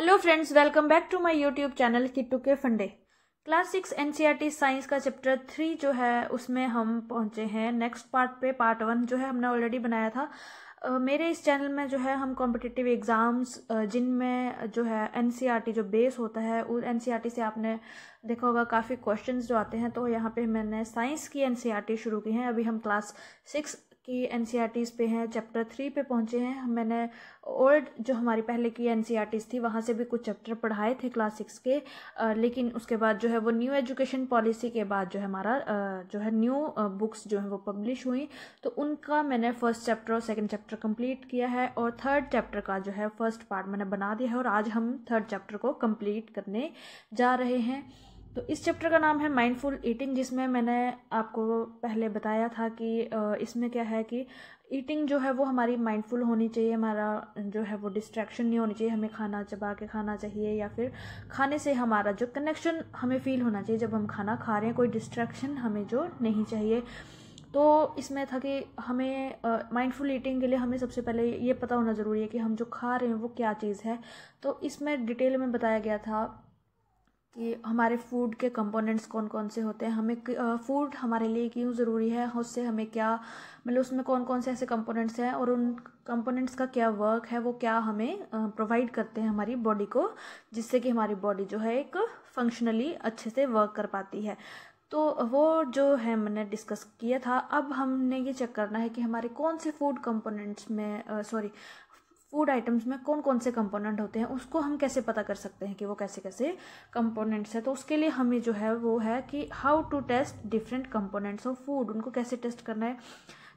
Hello friends, welcome back to my YouTube channel Kittu के फंडे। Class 6 NCERT science का chapter 3 जो है उसमें हम पहुंचे हैं नेक्स्ट पार्ट पे। पार्ट 1 जो है हमने ऑलरेडी बनाया था। मेरे इस चैनल में जो है हम कॉम्पिटिटिव एग्ज़ाम्स जिनमें जो है एनसीईआरटी जो बेस होता है उस एनसीईआरटी से आपने देखा होगा काफ़ी क्वेश्चंस जो आते हैं। तो यहाँ पे मैंने साइंस की एनसीईआरटी शुरू की है। अभी हम क्लास 6 की एनसीईआरटीज़ पे हैं, चैप्टर 3 पे पहुंचे हैं। मैंने ओल्ड जो हमारी पहले की एनसीईआरटीज़ थी वहाँ से भी कुछ चैप्टर पढ़ाए थे क्लास 6 के, लेकिन उसके बाद जो है वो न्यू एजुकेशन पॉलिसी के बाद जो है हमारा जो है न्यू बुक्स जो है वो पब्लिश हुई, तो उनका मैंने फर्स्ट चैप्टर और सेकंड चैप्टर कंप्लीट किया है और थर्ड चैप्टर का जो है फर्स्ट पार्ट मैंने बना दिया है और आज हम थर्ड चैप्टर को कंप्लीट करने जा रहे हैं। तो इस चैप्टर का नाम है माइंडफुल ईटिंग, जिसमें मैंने आपको पहले बताया था कि इसमें क्या है कि ईटिंग जो है वो हमारी माइंडफुल होनी चाहिए, हमारा जो है वो डिस्ट्रैक्शन नहीं होनी चाहिए, हमें खाना चबा के खाना चाहिए या फिर खाने से हमारा जो कनेक्शन हमें फील होना चाहिए जब हम खाना खा रहे हैं, कोई डिस्ट्रैक्शन हमें जो नहीं चाहिए। तो इसमें था कि हमें माइंडफुल ईटिंग के लिए हमें सबसे पहले ये पता होना ज़रूरी है कि हम जो खा रहे हैं वो क्या चीज़ है। तो इसमें डिटेल में बताया गया था कि हमारे फूड के कंपोनेंट्स कौन कौन से होते हैं, हमें फूड हमारे लिए क्यों ज़रूरी है, उससे हमें क्या मतलब उसमें कौन कौन से ऐसे कंपोनेंट्स हैं और उन कंपोनेंट्स का क्या वर्क है, वो क्या हमें प्रोवाइड करते हैं हमारी बॉडी को, जिससे कि हमारी बॉडी जो है एक फंक्शनली अच्छे से वर्क कर पाती है। तो वो जो है मैंने डिस्कस किया था। अब हमने ये चेक करना है कि हमारे कौन से फूड कंपोनेंट्स में फूड आइटम्स में कौन कौन से कंपोनेंट होते हैं, उसको हम कैसे पता कर सकते हैं कि वो कैसे कैसे कंपोनेंट्स हैं। तो उसके लिए हमें जो है वो है कि how to test different components of food, उनको कैसे टेस्ट करना है।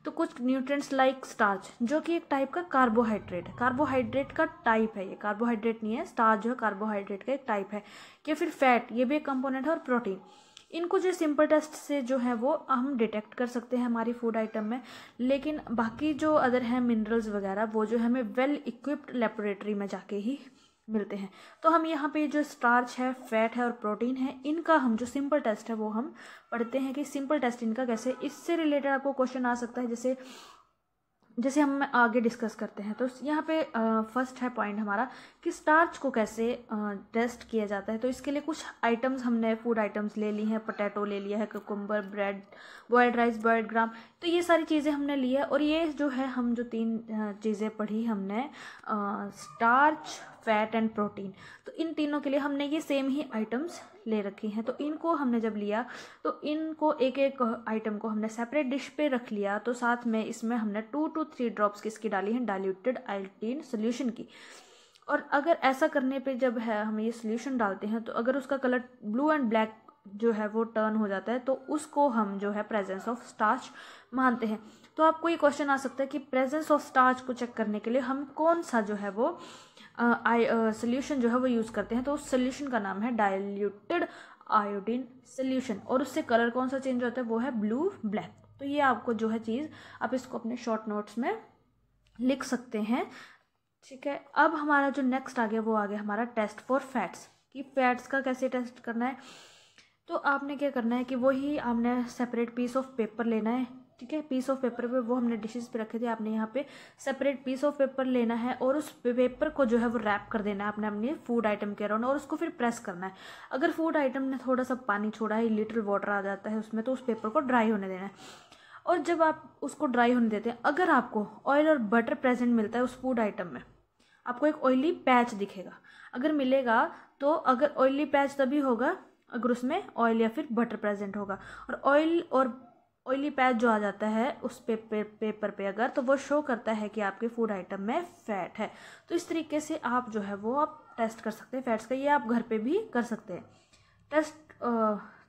तो कुछ न्यूट्रिएंट्स लाइक स्टार्च जो कि एक टाइप का कार्बोहाइड्रेट है, कार्बोहाइड्रेट का टाइप है, ये कार्बोहाइड्रेट नहीं है, स्टार्च जो है कार्बोहाइड्रेट का एक टाइप है। या फिर फैट, ये भी एक कंपोनेंट है, और प्रोटीन। इनको जो सिंपल टेस्ट से जो है वो हम डिटेक्ट कर सकते हैं हमारी फूड आइटम में। लेकिन बाकी जो अदर हैं मिनरल्स वगैरह वो जो हमें वेल इक्विप्ड लेबोरेटरी में जाके ही मिलते हैं। तो हम यहाँ पे जो स्टार्च है, फैट है और प्रोटीन है, इनका हम जो सिंपल टेस्ट है वो हम पढ़ते हैं कि सिंपल टेस्ट इनका कैसे। इससे रिलेटेड आपको क्वेश्चन आ सकता है, जैसे हम आगे डिस्कस करते हैं। तो यहाँ पे फर्स्ट है पॉइंट हमारा कि स्टार्च को कैसे टेस्ट किया जाता है। तो इसके लिए कुछ आइटम्स हमने फूड आइटम्स ले ली हैं, पोटैटो ले लिया है, cucumber, bread, boiled rice, boiled gram. तो ये सारी चीज़ें हमने ली है और ये जो है हम जो 3 चीज़ें पढ़ी हमने, स्टार्च, फैट एंड प्रोटीन, तो इन तीनों के लिए हमने ये सेम ही आइटम्स ले रखी हैं। तो इनको हमने जब लिया तो इनको एक एक आइटम को हमने सेपरेट डिश पे रख लिया। तो साथ में इसमें हमने 2 to 3 ड्रॉप्स किसकी डाली हैं, डाइल्यूटेड आयोडीन सोल्यूशन की। और अगर ऐसा करने पे जब है हम ये सोल्यूशन डालते हैं तो अगर उसका कलर ब्लू एंड ब्लैक जो है वो टर्न हो जाता है तो उसको हम जो है प्रेजेंस ऑफ स्टार्च मानते हैं। तो आपको ये क्वेश्चन आ सकता है कि प्रेजेंस ऑफ स्टार्च को चेक करने के लिए हम कौन सा जो है वो सोल्यूशन जो है वो यूज़ करते हैं। तो उस सोल्यूशन का नाम है डाइल्यूटेड आयोडीन सोल्यूशन और उससे कलर कौन सा चेंज होता है, वो है ब्लू ब्लैक। तो ये आपको जो है चीज़ आप इसको अपने शॉर्ट नोट्स में लिख सकते हैं, ठीक है। अब हमारा जो नेक्स्ट आ गया वो आ गया हमारा टेस्ट फॉर फैट्स, कि फैट्स का कैसे टेस्ट करना है। तो आपने क्या करना है कि वही आपने सेपरेट पीस ऑफ पेपर लेना है, ठीक है। पीस ऑफ पेपर पे वो हमने डिशेस पे रखे थे, आपने यहाँ पे सेपरेट पीस ऑफ पेपर लेना है और उस पेपर को जो है वो रैप कर देना है आपने अपने फूड आइटम के अराउंड और उसको फिर प्रेस करना है। अगर फूड आइटम ने थोड़ा सा पानी छोड़ा है, लिटिल वाटर आ जाता है उसमें, तो उस पेपर को ड्राई होने देना है। और जब आप उसको ड्राई होने देते हैं, अगर आपको ऑयल और बटर प्रेजेंट मिलता है उस फूड आइटम में, आपको एक ऑयली पैच दिखेगा अगर मिलेगा, तो अगर ऑयली पैच तभी होगा अगर उसमें ऑयल या फिर बटर प्रेजेंट होगा। और ऑयली पैच जो आ जाता है उस पेपर पे अगर, तो वो शो करता है कि आपके फूड आइटम में फैट है। तो इस तरीके से आप जो है वो आप टेस्ट कर सकते हैं फैट्स का। ये आप घर पे भी कर सकते हैं। टेस्ट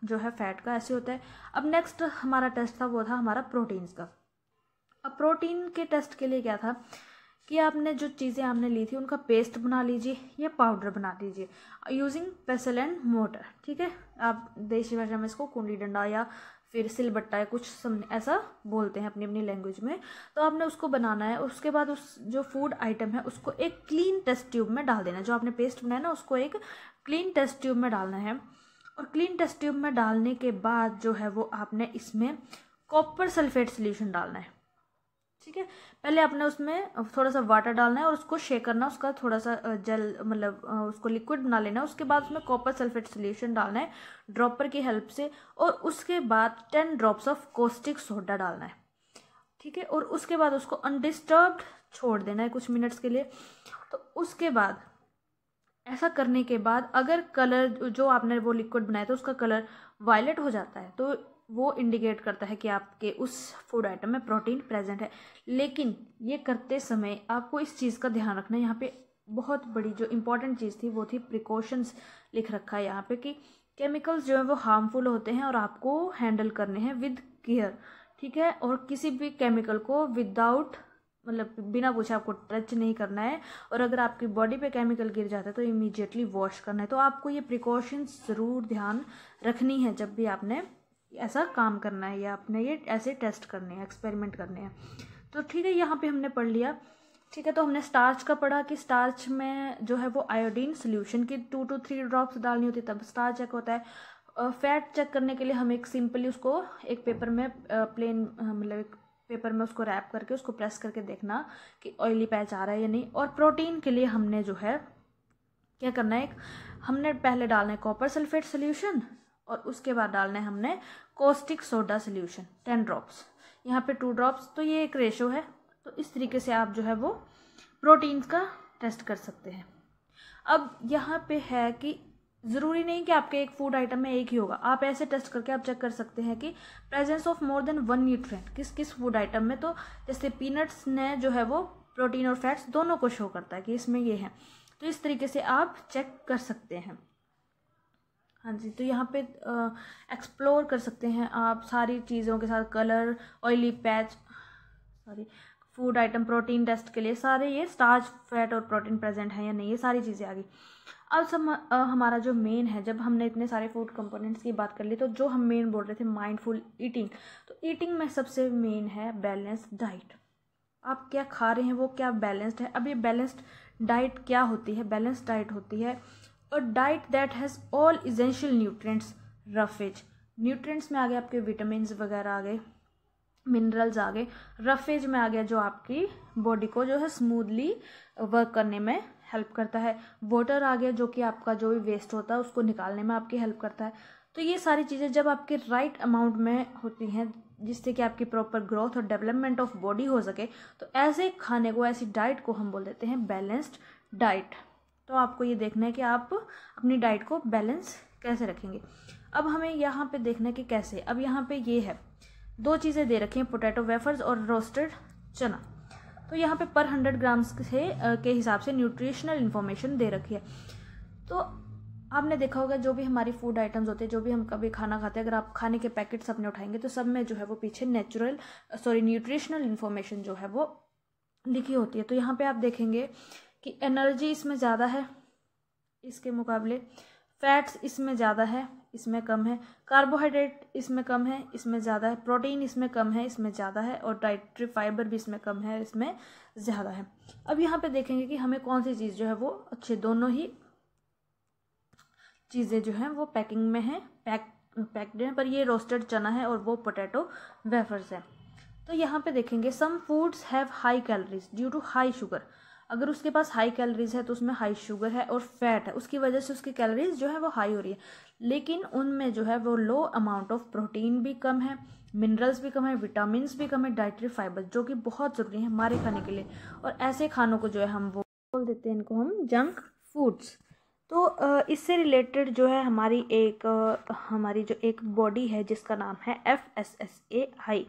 जो है फैट का ऐसे होता है। अब नेक्स्ट हमारा टेस्ट था वो था हमारा प्रोटीन्स का। अब प्रोटीन के टेस्ट के लिए क्या था कि आपने जो चीज़ें आपने ली थी उनका पेस्ट बना लीजिए या पाउडर बना लीजिए यूजिंग पेसल एंड मोटर, ठीक है। आप देशी भाषा में इसको कुंडी डंडा या फिर सिलबट्टा या कुछ ऐसा बोलते हैं अपनी अपनी लैंग्वेज में। तो आपने उसको बनाना है। उसके बाद उस जो फूड आइटम है उसको एक क्लीन टेस्ट ट्यूब में डाल देना है। जो आपने पेस्ट बनाया ना उसको एक क्लीन टेस्ट ट्यूब में डालना है। और क्लीन टेस्ट ट्यूब में डालने के बाद जो है वो आपने इसमें कॉपर सल्फेट सोल्यूशन डालना है, ठीक है। पहले आपने उसमें थोड़ा सा वाटर डालना है और उसको शेक करना, उसका थोड़ा सा जेल मतलब उसको लिक्विड बना लेना है। उसके बाद उसमें कॉपर सल्फेट सोल्यूशन डालना है ड्रॉपर की हेल्प से, और उसके बाद 10 ड्रॉप्स ऑफ कोस्टिक सोडा डालना है, ठीक है। और उसके बाद उसको अनडिस्टर्ब्ड छोड़ देना है कुछ मिनट्स के लिए। तो उसके बाद ऐसा करने के बाद अगर कलर जो आपने वो लिक्विड बनाया था उसका कलर वायलेट हो जाता है तो वो इंडिकेट करता है कि आपके उस फूड आइटम में प्रोटीन प्रेजेंट है। लेकिन ये करते समय आपको इस चीज़ का ध्यान रखना है, यहाँ पे बहुत बड़ी जो इम्पोर्टेंट चीज़ थी वो थी प्रिकॉशंस लिख रखा है यहाँ पे कि केमिकल्स जो है वो हार्मफुल होते हैं और आपको हैंडल करने हैं विद केयर, ठीक है। और किसी भी केमिकल को विदाउट मतलब बिना पूछे आपको टच नहीं करना है, और अगर आपकी बॉडी पे केमिकल गिर जाता है तो इमीडिएटली वॉश करना है। तो आपको ये प्रिकॉशंस ज़रूर ध्यान रखनी है जब भी आपने ऐसा काम करना है या आपने ये ऐसे टेस्ट करने हैं, एक्सपेरिमेंट करने हैं। तो ठीक है, यहाँ पे हमने पढ़ लिया, ठीक है। तो हमने स्टार्च का पढ़ा कि स्टार्च में जो है वो आयोडीन सोल्यूशन की 2 to 3 ड्रॉप्स डालनी होती है तब स्टार्च चेक होता है। फैट चेक करने के लिए हम एक सिंपली उसको एक पेपर में प्लेन मतलब एक पेपर में उसको रैप करके उसको प्रेस करके देखना कि ऑयली पैच आ रहा है या नहीं। और प्रोटीन के लिए हमने जो है क्या करना है, हमने पहले डालना है कॉपर सल्फेट सोल्यूशन और उसके बाद डालना है हमने कॉस्टिक सोडा सोल्यूशन 10 ड्रॉप्स, यहाँ पे 2 ड्रॉप्स। तो ये एक रेशो है। तो इस तरीके से आप जो है वो प्रोटीन्स का टेस्ट कर सकते हैं। अब यहाँ पे है कि ज़रूरी नहीं कि आपके एक फूड आइटम में एक ही होगा, आप ऐसे टेस्ट करके आप चेक कर सकते हैं कि presence of more than 1 nutrient किस किस फूड आइटम में। तो जैसे पीनट्स ने जो है वो प्रोटीन और फैट्स दोनों को शो करता है कि इसमें ये है। तो इस तरीके से आप चेक कर सकते हैं। हाँ जी, तो यहाँ पे एक्सप्लोर कर सकते हैं आप सारी चीज़ों के साथ, colour, oily patch, sorry food item, protein test के लिए सारे ये स्टार्च, फैट और प्रोटीन प्रेजेंट है या नहीं, ये सारी चीज़ें आ गई। अब सब हमारा जो मेन है, जब हमने इतने सारे फूड कंपोनेंट्स की बात कर ली तो जो हम मेन बोल रहे थे माइंडफुल ईटिंग, तो ईटिंग में सबसे मेन है बैलेंस्ड डाइट। आप क्या खा रहे हैं वो क्या बैलेंस्ड है। अब ये बैलेंस्ड डाइट क्या होती है, बैलेंस्ड डाइट होती है और diet that has all essential nutrients, roughage nutrients में आ गए आपके विटामिन वगैरह आ गए, मिनरल्स आ गए, रफेज में आ गया जो आपकी बॉडी को जो है स्मूथली वर्क करने में हेल्प करता है, वाटर आ गया जो कि आपका जो भी वेस्ट होता है उसको निकालने में आपकी हेल्प करता है। तो ये सारी चीज़ें जब आपके राइट अमाउंट में होती हैं जिससे कि आपकी प्रॉपर ग्रोथ और डेवलपमेंट ऑफ बॉडी हो सके, तो ऐसे खाने को, ऐसी डाइट को हम बोल देते हैं बैलेंस्ड डाइट। तो आपको ये देखना है कि आप अपनी डाइट को बैलेंस कैसे रखेंगे। अब हमें यहाँ पे देखना है कि कैसे। अब यहाँ पे ये है 2 चीज़ें दे रखी हैं, पोटैटो वेफर्स और रोस्टेड चना। तो यहाँ पे पर 100 ग्राम्स के हिसाब से न्यूट्रिशनल इन्फॉर्मेशन दे रखी है। तो आपने देखा होगा जो भी हमारी फूड आइटम्स होते हैं, जो भी हम कभी खाना खाते हैं, अगर आप खाने के पैकेट्स अपने उठाएंगे तो सब में जो है वो पीछे न्यूट्रिशनल इन्फॉर्मेशन जो है वो लिखी होती है। तो यहाँ पे आप देखेंगे कि एनर्जी इसमें ज़्यादा है इसके मुकाबले, फैट्स इसमें ज़्यादा है इसमें कम है, कार्बोहाइड्रेट इसमें कम है इसमें ज़्यादा है, प्रोटीन इसमें कम है इसमें ज़्यादा है, और डाइटरी फाइबर भी इसमें कम है इसमें ज़्यादा है। अब यहाँ पे देखेंगे कि हमें कौन सी चीज़ जो है वो अच्छे, दोनों ही चीज़ें जो हैं वो पैकिंग में हैं, पैक्ड हैं, पर ये रोस्टेड चना है और वो पोटैटो वेफर्स है। तो यहाँ पे देखेंगे some foods have high calories due to high sugar. अगर उसके पास हाई कैलोरीज है तो उसमें हाई शुगर है और फैट है, उसकी वजह से उसकी कैलोरीज जो है वो हाई हो रही है। लेकिन उनमें जो है वो लो अमाउंट ऑफ प्रोटीन भी कम है, मिनरल्स भी कम है, विटामिन भी कम है, डाइटरी फाइबर जो कि बहुत ज़रूरी है हमारे खाने के लिए। और ऐसे खानों को जो है हम वो बोल देते हैं, इनको हम जंक फूड्स। तो इससे रिलेटेड जो है हमारी जो एक बॉडी है जिसका नाम है FSSAI।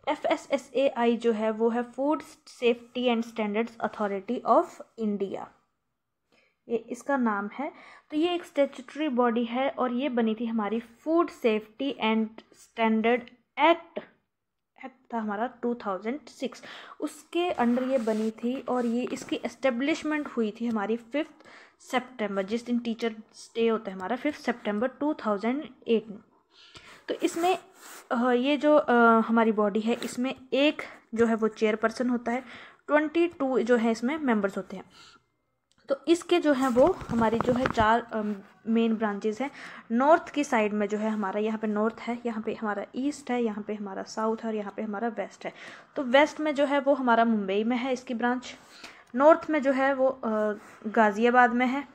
FSSAI जो है वो है food safety and standards authority of India, ये इसका नाम है। तो ये एक स्टैट्यूटरी बॉडी है और ये बनी थी हमारी food safety and standard act था हमारा 2006, उसके अंडर ये बनी थी। और ये इसकी एस्टेब्लिशमेंट हुई थी हमारी 5 सितंबर, जिस दिन टीचर्स डे होता है हमारा 5 सितंबर 2008। तो इसमें ये जो हमारी बॉडी है इसमें एक जो है वो चेयरपर्सन होता है, 22 जो है इसमें मेंबर्स होते हैं। तो इसके जो है वो हमारी जो है 4 मेन ब्रांचेस हैं। नॉर्थ की साइड में जो है हमारा यहाँ पे नॉर्थ है, यहाँ पे हमारा ईस्ट है, यहाँ पे हमारा साउथ है और यहाँ पे हमारा वेस्ट है। तो वेस्ट में जो है वो हमारा मुंबई में है इसकी ब्रांच, नॉर्थ में जो है वो गाज़ियाबाद में है,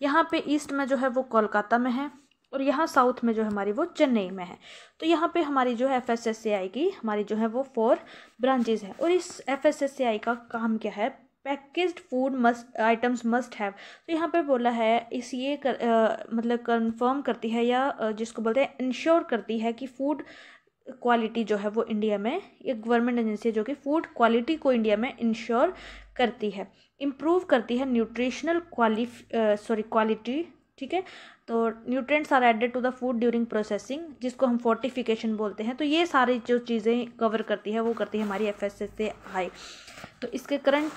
यहाँ पे ईस्ट में जो है वो कोलकाता में है और यहाँ साउथ में जो हमारी वो चेन्नई में है। तो यहाँ पे हमारी जो है FSSAI की हमारी जो है वो 4 ब्रांचेज है। और इस FSSAI का काम क्या है, packaged food must items must have. तो यहाँ पे बोला है ये मतलब कंफर्म करती है या जिसको बोलते हैं इंश्योर करती है कि फूड क्वालिटी जो है वो इंडिया में, एक गवर्नमेंट एजेंसी है जो कि फूड क्वालिटी को इंडिया में इंश्योर करती है, इम्प्रूव करती है न्यूट्रिशनल क्वालिटी, ठीक है। तो nutrients are added to the food during processing, जिसको हम फोर्टिफिकेशन बोलते हैं। तो ये सारी जो चीज़ें कवर करती है वो करती है हमारी FSSAI। तो इसके करंट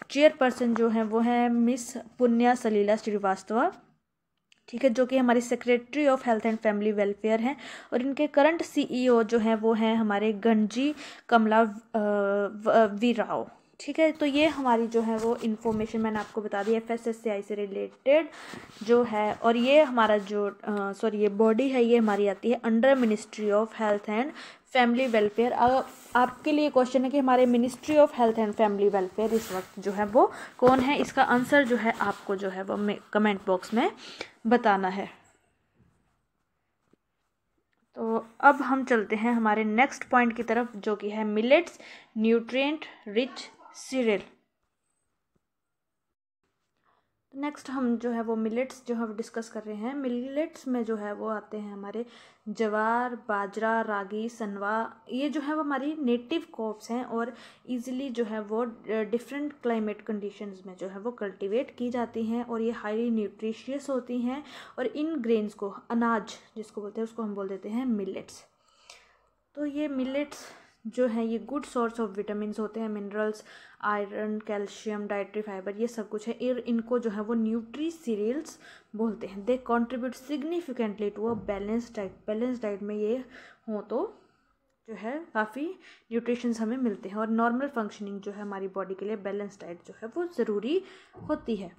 चेयरपर्सन जो है वो है मिस पुण्या सलीला श्रीवास्तवा, ठीक है, जो कि हमारी secretary of health and family welfare हैं। और इनके करंट CEO जो हैं वो हैं हमारे गंजी कमला वीराव, ठीक है। तो ये हमारी जो है वो इन्फॉर्मेशन मैंने आपको बता दी FSSAI से रिलेटेड जो है। और ये हमारा जो ये बॉडी है ये हमारी आती है under ministry of health and family welfare. आपके लिए क्वेश्चन है कि हमारे ministry of health and family welfare इस वक्त जो है वो कौन है, इसका आंसर जो है आपको जो है वो कमेंट बॉक्स में बताना है। तो अब हम चलते हैं हमारे नेक्स्ट पॉइंट की तरफ जो कि है millets nutrient rich serial. Next हम जो है वो मिलेट्स जो है वो डिस्कस कर रहे हैं। मिलेट्स में जो है वो आते हैं हमारे ज्वार, बाजरा, रागी, सनवा। ये जो है वो हमारी नेटिव क्रॉप्स हैं और इजीली जो है वो डिफरेंट क्लाइमेट कंडीशंस में जो है वो कल्टीवेट की जाती हैं और ये हाईली न्यूट्रिशियस होती हैं। और इन ग्रेन्स को, अनाज जिसको बोलते हैं, उसको हम बोल देते हैं मिलेट्स। तो ये मिलेट्स जो है ये गुड सोर्स ऑफ विटामिन होते हैं, minerals, iron, calcium, dietary fibre, ये सब कुछ है। इनको जो है वो न्यूट्री सीरियल्स बोलते हैं। They contribute significantly to a balance diet. Balance diet में ये हो तो जो है काफ़ी न्यूट्रिशंस हमें मिलते हैं और नॉर्मल फंक्शनिंग जो है हमारी बॉडी के लिए बैलेंस डाइट जो है वो ज़रूरी होती है।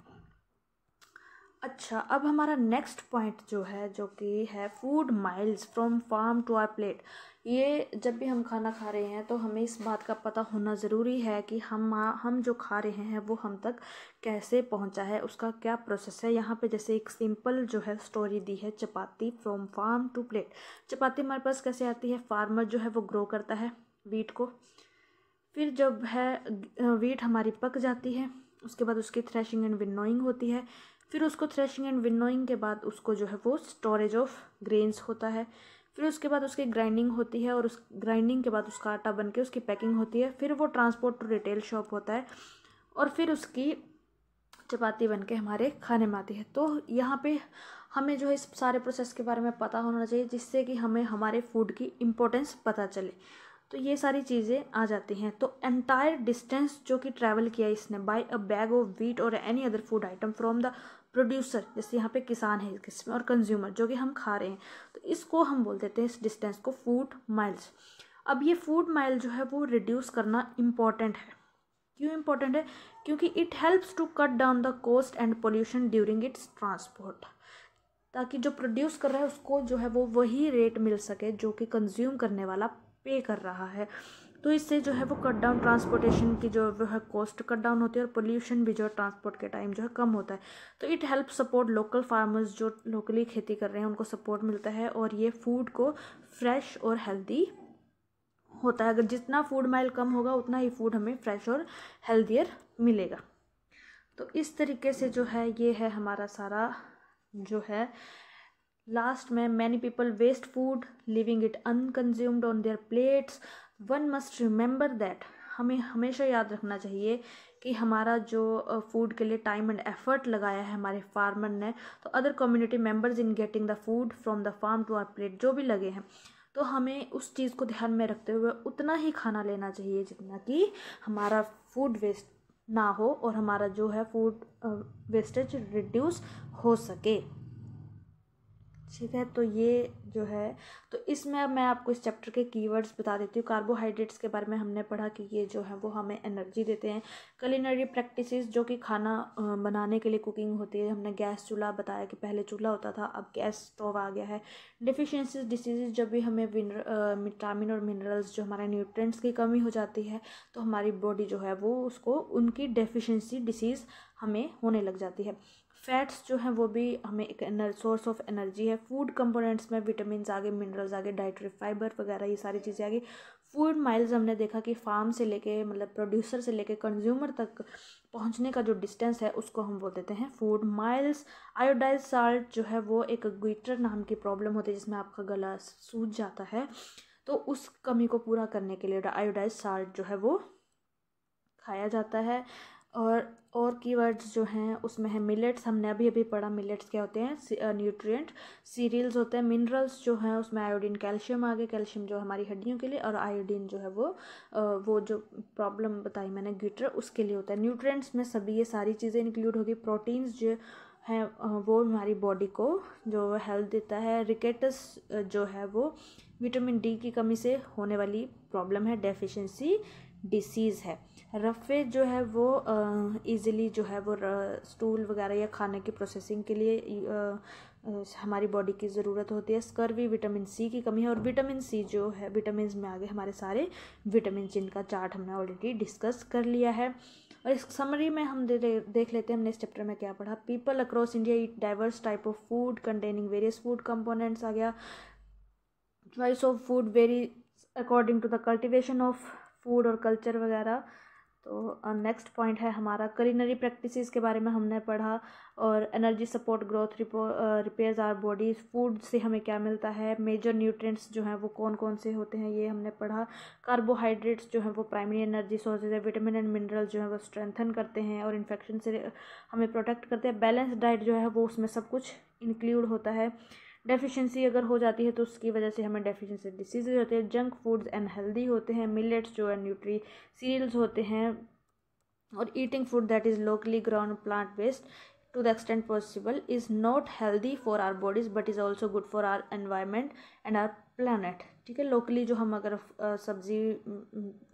अच्छा, अब हमारा नेक्स्ट पॉइंट जो है जो कि है food miles from farm to our plate. ये जब भी हम खाना खा रहे हैं तो हमें इस बात का पता होना ज़रूरी है कि हम जो खा रहे हैं वो हम तक कैसे पहुंचा है, उसका क्या प्रोसेस है। यहाँ पे जैसे एक सिंपल जो है स्टोरी दी है, चपाती फ्रॉम फार्म टू प्लेट। चपाती हमारे पास कैसे आती है, फार्मर जो है वो ग्रो करता है वीट को, फिर जब है वीट हमारी पक जाती है उसके बाद उसकी थ्रेशिंग एंड विनोइंग होती है, फिर उसको थ्रेशिंग एंड विनोइंग के बाद उसको जो है वो स्टोरेज ऑफ ग्रेन्स होता है, फिर उसके बाद उसकी ग्राइंडिंग होती है और उस ग्राइंडिंग के बाद उसका आटा बन के उसकी पैकिंग होती है, फिर वो ट्रांसपोर्ट टू रिटेल शॉप होता है और फिर उसकी चपाती बन के हमारे खाने में आती है। तो यहाँ पे हमें जो है इस सारे प्रोसेस के बारे में पता होना चाहिए जिससे कि हमें हमारे फूड की इम्पोर्टेंस पता चले। तो ये सारी चीज़ें आ जाती हैं। तो एंटायर डिस्टेंस जो कि ट्रैवल किया इसने by a bag of wheat और any other food item from the producer, जैसे यहाँ पे किसान है इसमें, और कंज्यूमर जो कि हम खा रहे हैं, तो इसको हम बोल देते हैं इस डिस्टेंस को फूड माइल्स। अब ये फूड माइल जो है वो रिड्यूस करना इम्पॉर्टेंट है। क्यों इम्पॉर्टेंट है, क्योंकि it helps to cut down the cost and pollution during its transport, ताकि जो प्रोड्यूस कर रहा है उसको जो है वो वही रेट मिल सके जो कि कंज्यूम करने वाला पे कर रहा है। तो इससे जो है वो कट डाउन, ट्रांसपोर्टेशन की जो है कॉस्ट कट डाउन होती है और पोल्यूशन भी जो ट्रांसपोर्ट के टाइम जो है कम होता है। तो it help support local farmers जो लोकली खेती कर रहे हैं उनको सपोर्ट मिलता है और ये फूड को फ्रेश और हेल्दी होता है। अगर जितना फूड माइल कम होगा उतना ही फूड हमें फ्रेश और हेल्दियर मिलेगा। तो इस तरीके से जो है ये है हमारा सारा जो है। लास्ट में many people waste food living it unconsumed on their plates. One must remember that, हमें हमेशा याद रखना चाहिए कि हमारा जो फूड के लिए टाइम एंड एफर्ट लगाया है हमारे फार्मर ने, तो other community members in getting the food from the farm to our plate जो भी लगे हैं, तो हमें उस चीज़ को ध्यान में रखते हुए उतना ही खाना लेना चाहिए जितना कि हमारा फूड वेस्ट ना हो और हमारा जो है फूड वेस्टेज रिड्यूस हो सके। ठीक है। तो ये जो है, तो इसमें अब मैं आपको इस चैप्टर के कीवर्ड्स बता देती हूँ। कार्बोहाइड्रेट्स के बारे में हमने पढ़ा कि ये जो है वो हमें एनर्जी देते हैं। कुलिनरी प्रैक्टिसेस, जो कि खाना बनाने के लिए कुकिंग होती है, हमने गैस चूल्हा बताया कि पहले चूल्हा होता था, अब गैस स्टोव आ गया है। डिफिशिएंसीज डिसीजेज, जब भी हमें विटामिन और मिनरल्स, जो हमारे न्यूट्रिएंट्स की कमी हो जाती है, तो हमारी बॉडी जो है वो उसको उनकी डेफिशिएंसी डिसीज़ हमें होने लग जाती है। फैट्स जो हैं वो भी हमें एक सोर्स ऑफ एनर्जी है। फूड कंपोनेंट्स में विटामिन आ गए, मिनरल्स आ गए, डाइटरी फाइबर वगैरह, ये सारी चीज़ें आ गई। फूड माइल्स, हमने देखा कि फार्म से लेके, मतलब प्रोड्यूसर से लेके कंज्यूमर तक पहुंचने का जो डिस्टेंस है उसको हम बोल देते हैं फूड माइल्स। आयोडाइज साल्ट जो है वो एक ग्विटर नाम की प्रॉब्लम होती है जिसमें आपका गला सूज जाता है, तो उस कमी को पूरा करने के लिए आयोडाइज साल्ट जो है वो खाया जाता है। और कीवर्ड्स जो हैं उसमें है मिलेट्स, हमने अभी अभी पढ़ा मिलेट्स क्या होते हैं, न्यूट्रिएंट। सीरियल्स होते हैं। मिनरल्स जो हैं उसमें आयोडीन, कैल्शियम आ गए, कैल्शियम जो हमारी हड्डियों के लिए, और आयोडीन जो है वो जो प्रॉब्लम बताई मैंने ग्विटर, उसके लिए होता है। न्यूट्रिएंट्स में सभी ये सारी चीज़ें इंक्लूड होगी। प्रोटीन्स जो हैं वो हमारी बॉडी को जो हेल्थ देता है। रिकेटस जो है वो विटामिन डी की कमी से होने वाली प्रॉब्लम है, डेफिशिएंसी डिसीज़ है। रफ़े जो है वो इजीली जो है वो स्टूल वगैरह या खाने की प्रोसेसिंग के लिए हमारी बॉडी की ज़रूरत होती है। स्कर्वी विटामिन सी की कमी है। और विटामिन सी जो है, विटामिन में आगे हमारे सारे विटामिन, जिनका चार्ट हमने ऑलरेडी डिस्कस कर लिया है। और इस समरी में हम देख लेते हैं हमने इस चैप्टर में क्या पढ़ा। People across India eat diverse type of food containing various food components आ गया। Choice of food very according to the cultivation of food और कल्चर वगैरह। तो नेक्स्ट पॉइंट है हमारा कुलिनरी प्रैक्टिसेस के बारे में हमने पढ़ा। और energy support growth repairs our body, food से हमें क्या मिलता है। मेजर न्यूट्रिएंट्स जो हैं वो कौन कौन से होते हैं ये हमने पढ़ा। कार्बोहाइड्रेट्स जो हैं वो प्राइमरी एनर्जी सोर्सेज है। विटामिन एंड मिनरल जो है वो स्ट्रेंथन करते हैं और इन्फेक्शन से हमें प्रोटेक्ट करते हैं। बैलेंस डाइट जो है वो उसमें सब कुछ इंक्लूड होता है। डेफिशिएंसी अगर हो जाती है तो उसकी वजह से हमें डेफिशिएंसी डिसीजेज होते हैं। जंक फूड्स अनहेल्दी होते हैं। मिलेट्स जो है न्यूट्री सीरियल्स होते हैं। और eating food that is locally grown plant based to the extent possible is not healthy for our bodies but is also good for our environment and our planet. ठीक है। Locally जो हम अगर सब्जी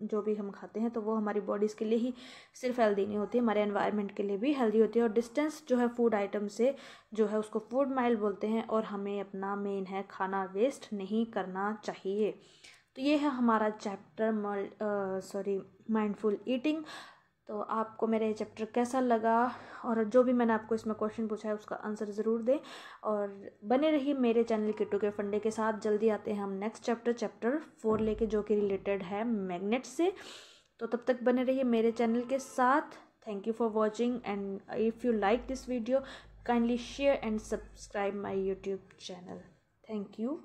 जो भी हम खाते हैं तो वो हमारी बॉडीज़ के लिए ही सिर्फ हेल्दी नहीं होती, हमारे एनवायरनमेंट के लिए भी हेल्दी होती है। और डिस्टेंस जो है फूड आइटम से जो है उसको फूड माइल बोलते हैं। और हमें अपना मेन है खाना वेस्ट नहीं करना चाहिए। तो ये है हमारा चैप्टर माइंडफुल ईटिंग। तो आपको मेरा ये चैप्टर कैसा लगा, और जो भी मैंने आपको इसमें क्वेश्चन पूछा है उसका आंसर ज़रूर दें। और बने रहिए मेरे चैनल किट्टू के फंडे के साथ। जल्दी आते हैं हम नेक्स्ट चैप्टर 4 लेके, जो कि रिलेटेड है मैग्नेट से। तो तब तक बने रहिए मेरे चैनल के साथ। Thank you for watching, and if you like this video kindly share and subscribe my YouTube channel. Thank you.